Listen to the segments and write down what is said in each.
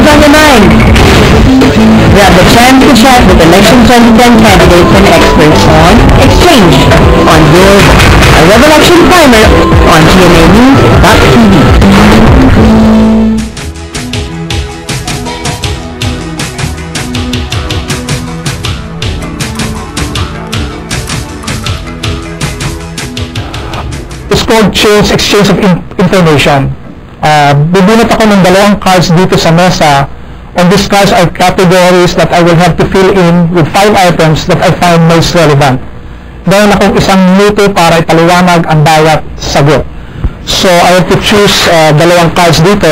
what's on your mind? Grab the chance to chat with Election 2010 candidates and experts on Exchange on your Revolution Primer on GMAnews.tv. It's called Exchange of Information. Bibunot ako ng dalawang cards dito sa mesa. On these cards are categories that I will have to fill in with 5 items that I find most relevant. Meron akong isang minuto para ipaliwanag ang bawat sagot. So, I have to choose dalawang cards dito.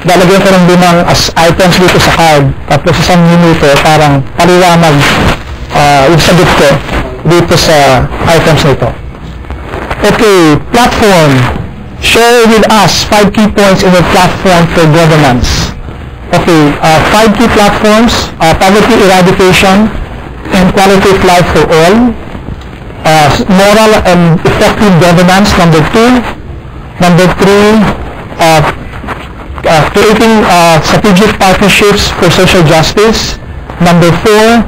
Lalagyan ko ng 5 items dito sa card. Tapos isang minuto parang paliwanag yung sagot ko dito sa items nito. Okay, platform. Share with us 5 key points in your platform for governance. Okay, 5 key platforms, poverty eradication and quality of life for all, moral and effective governance, number 2, number 3, creating strategic partnerships for social justice, number 4,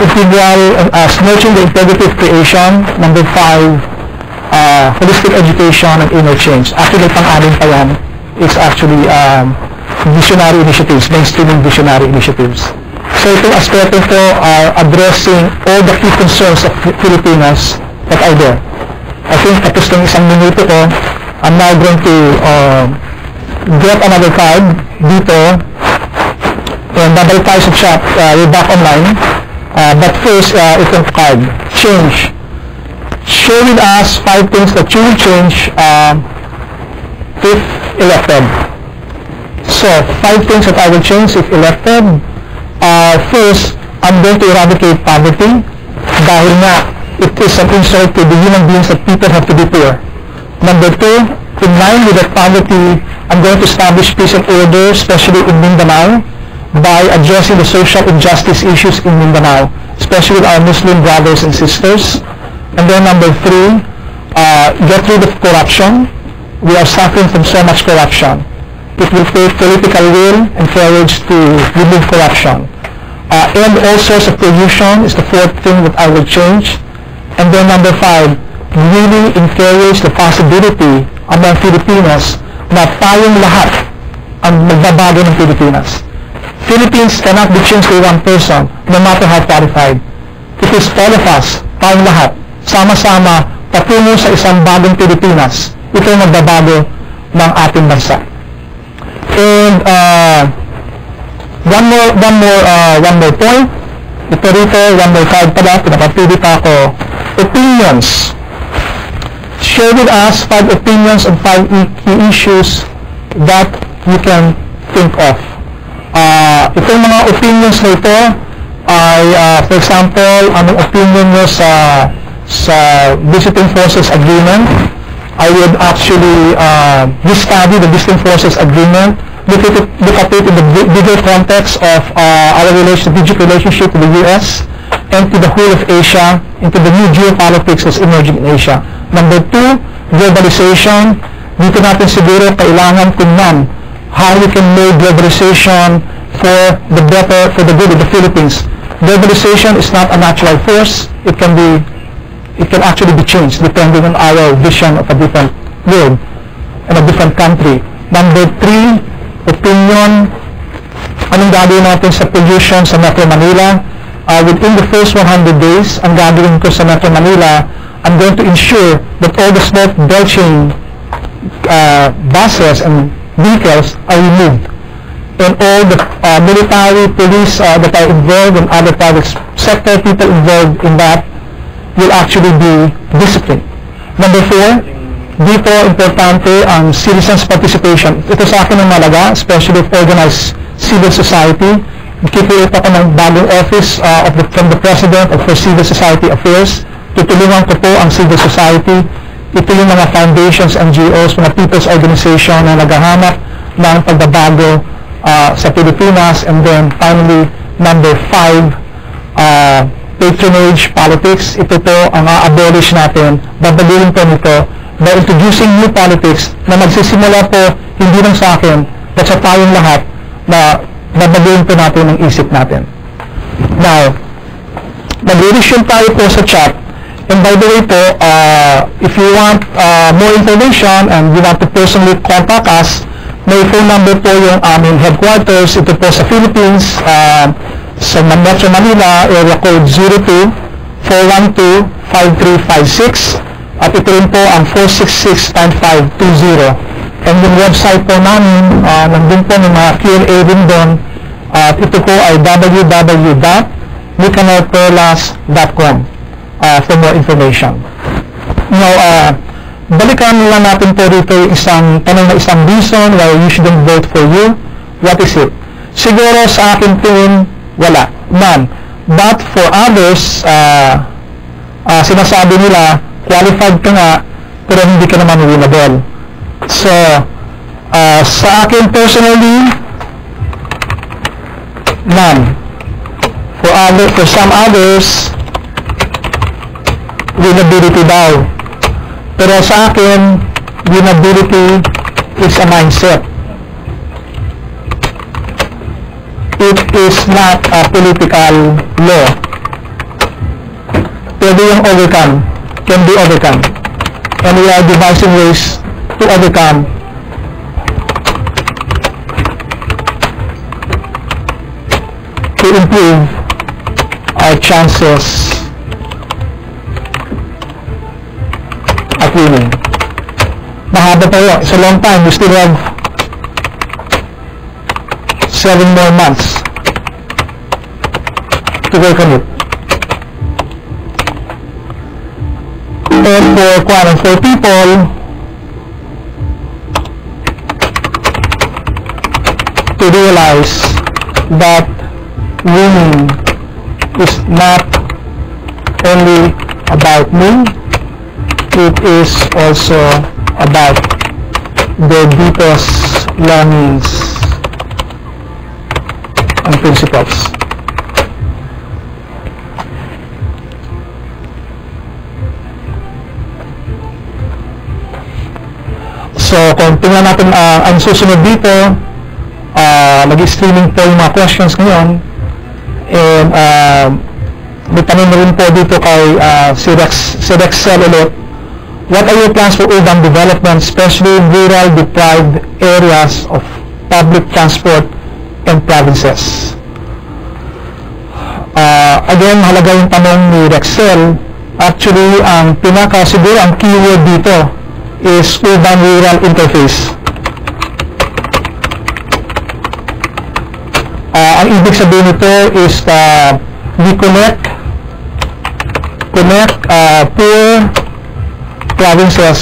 integral nurturing the integrity of creation, number 5, holistic education and inner change. Actually, pang-anim pa yan is actually visionary initiatives, mainstreaming visionary initiatives. So itong aspeto ito are addressing all the key concerns of Filipinos that are there. I think tapos ng isang minuto ko, I'm now going to get another card dito and babalik tayo sa chat, we're back online. But first, itong card, change. Share with us 5 things that you will change if elected. So, 5 things that I will change if elected. First, I'm going to eradicate poverty dahil nga it is an insult to the human beings that people have to be poor. Number 2, in line with that poverty, I'm going to establish peace and order, especially in Mindanao, by addressing the social injustice issues in Mindanao, especially with our Muslim brothers and sisters. And then number 3, get rid of corruption. We are suffering from so much corruption. It will take political will and courage to remove corruption. And all sorts of pollution is the 4th thing that I will change. And then number 5, really encourage the possibility among Filipinos na tayong lahat ang magbabago ng Pilipinas. Philippines cannot be changed by one person, no matter how qualified. It is all of us, tayong lahat, sama-sama patungo sa isang bagong Pilipinas. Ito ang magbabago ng ating bansa. And one more point. Ito rito, one more card pala, pinapapili pa ako. Opinions. Share with us 5 opinions on 5 key issues that you can think of. Itong mga opinions na ito ay, for example, anong opinion nyo sa Visiting Forces Agreement. I would actually study the Visiting Forces Agreement, look at it in the bigger context of our strategic relationship with the U.S. and to the whole of Asia, into the new geopolitics that's emerging in Asia. Number 2, globalization. Dito natin siguro kailangan tingnan how we can make globalization for the better, for the good of the Philippines. Globalization is not a natural force. It can actually be changed depending on our vision of a different world and a different country. Number 3, opinion. Anong gagawin natin sa pollution sa Metro Manila? Within the first 100 days, ang gagawin ko sa Metro Manila, I'm going to ensure that all the smoke belching buses and vehicles are removed. And all the military, police that are involved and other private sector people involved in that will actually be disciplined. Number 4, dito importante ang citizens participation. Ito sa akin ang malaga, especially of organized civil society. Nagkikreate ako ng bagong office from the President for Civil Society Affairs. Tutulungan ko po ang civil society. Ito yung mga foundations, NGOs, mga people's organization na naghahanap ng pagbabago sa Pilipinas. And then finally, number 5, patronage politics. Ito po ang a-abolish natin, babaguhin po nito by introducing new politics na magsisimula po hindi lang sa akin, That's sa tayong lahat na babaguhin po natin ang isip natin. Now, mag-resume tayo po sa chat. And by the way po, if you want more information and you want to personally contact us, may phone number po yung aming headquarters. Ito po sa Philippines, sa Metro Manila, area code 02-412-5356. At ito rin po ang 466-9520. And yung website po namin, nandun po may mga Q&A rin doon. At ito po ay www.nicanorperlas.com for more information. Now, balikan lang natin po dito yung isang tanong na isang reason why you shouldn't vote for you. What is it? Siguro sa akin tingin, wala. None. But for others, sinasabi nila, qualified ka nga, pero hindi ka naman winnable. So, sa akin personally, none. For some others, winnability daw. Pero sa akin, winnability is a mindset. It is not a political law. Pwede yung overcome, can be overcome. And we are devising ways to overcome. To improve our chances at winning. Mahaba pa yun. It's a long time. We still have 7 more months to work on it. And for people to realize that winning is not only about me, it is also about their deepest longings and principles. So, kung tingnan natin ang susunod dito, mag-streaming po yung mga questions ngayon. And may tanong na rin po dito kay si Rexel ulit. What are your plans for urban development, especially in rural deprived areas of public transport and provinces? Again, mahalaga yung tanong ni Rexel. Actually, ang siguro ang keyword dito is urban-rural interface. Ang ibig sabihin nito is we connect poor provinces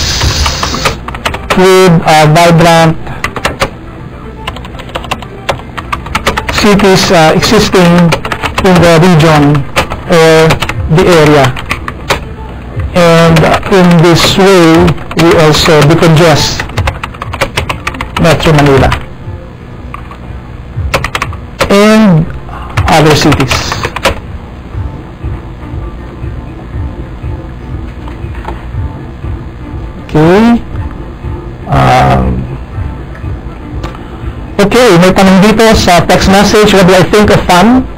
with vibrant cities existing in the region or the area. And in this way, we also decongest Metro Manila and other cities. Okay. Okay, may tanong dito sa text message. What do I think of fun?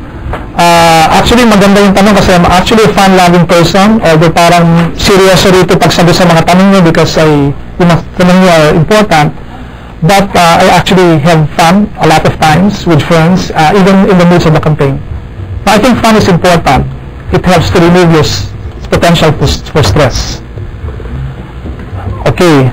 Actually, maganda yung tanong kasi I'm actually a fun-loving person. Although parang seryoso rito pagsabi sa mga tanong nyo because yung mga tanong nyo are important. But I actually have fun a lot of times with friends, even in the midst of the campaign. But I think fun is important. It helps to remove your potential for stress. Okay.